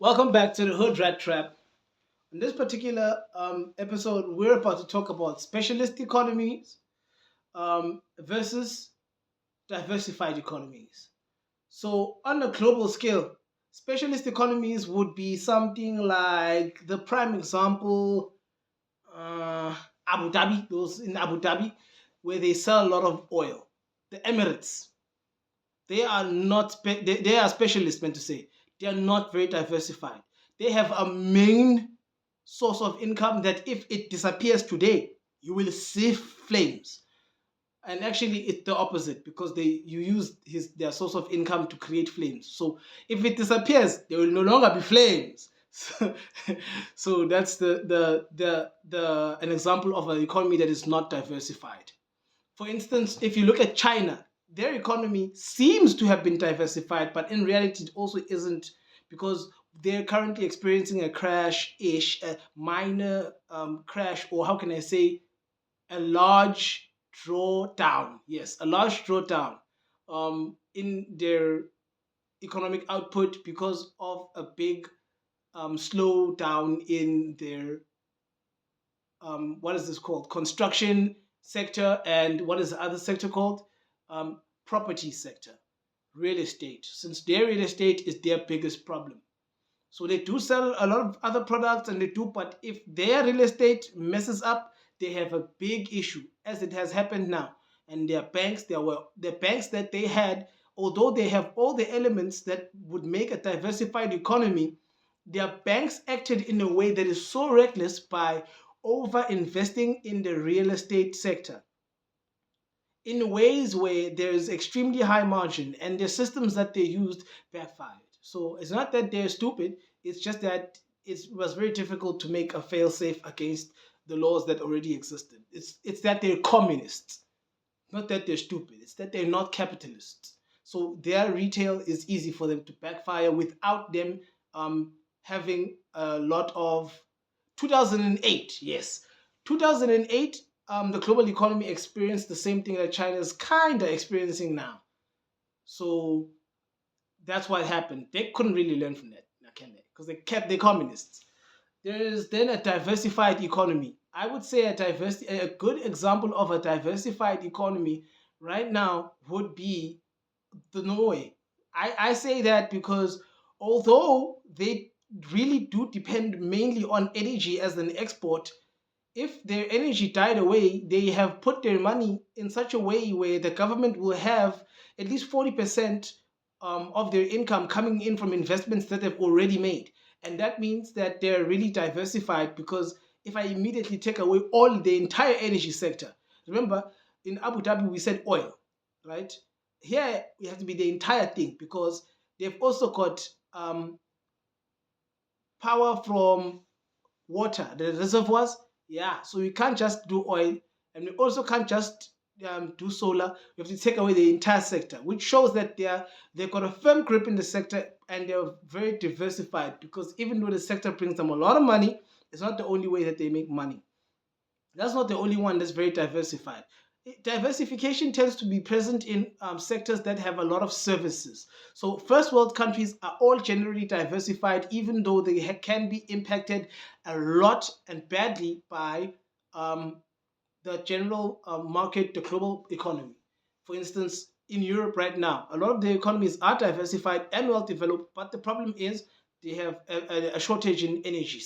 Welcome back to the Hood Rat Trap. In this particular episode, we're about to talk about specialist economies versus diversified economies. So, on a global scale, specialist economies would be something like the prime example, Abu Dhabi, those in Abu Dhabi, where they sell a lot of oil. The Emirates, they are not they are specialists, meant to say. They are not very diversified. They have a main source of income that if it disappears today, you will see flames. And actually, it's the opposite because you use their source of income to create flames. So if it disappears, there will no longer be flames. So that's the an example of an economy that is not diversified. For instance, if you look at China, their economy seems to have been diversified, but in reality, it also isn't because they're currently experiencing a crash ish, a minor crash, or how can I say, a large drawdown. Yes, a large drawdown in their economic output because of a big slowdown in their what is this called? Construction sector, and what is the other sector called? Property sector, real estate. Since their real estate is their biggest problem, so they do sell a lot of other products, and they do. But if their real estate messes up, they have a big issue, as it has happened now. And their banks, there were the banks that they had, although they have all the elements that would make a diversified economy, their banks acted in a way that is so reckless by over investing in the real estate sector in ways where there is extremely high margin, and the systems that they used backfired. So it's not that they're stupid, it's just that it was very difficult to make a fail safe against the laws that already existed. It's that they're communists, not that they're stupid, it's that they're not capitalists. So their retail is easy for them to backfire without them having a lot of 2008, yes. 2008, the global economy experienced the same thing that China is kind of experiencing now. So that's what happened. They couldn't really learn from that, now can they? Because they kept the communists. There is then a diversified economy. I would say a good example of a diversified economy right now would be the Norway. I say that because although they really do depend mainly on energy as an export, if their energy died away, they have put their money in such a way where the government will have at least 40% of their income coming in from investments that they've already made. And that means that they're really diversified because if I immediately take away all the entire energy sector, remember in Abu Dhabi we said oil, right? Here we have to be the entire thing because they've also got power from water, the reservoirs. Yeah, so we can't just do oil, and we also can't just do solar. We have to take away the entire sector, which shows that they've got a firm grip in the sector and they're very diversified. Because even though the sector brings them a lot of money, it's not the only way that they make money. That's not the only one that's very diversified. Diversification tends to be present in sectors that have a lot of services. So, first world countries are all generally diversified, even though they can be impacted a lot and badly by the general market, the global economy. For instance, in Europe right now, a lot of the economies are diversified and well developed, but the problem is they have a shortage in energy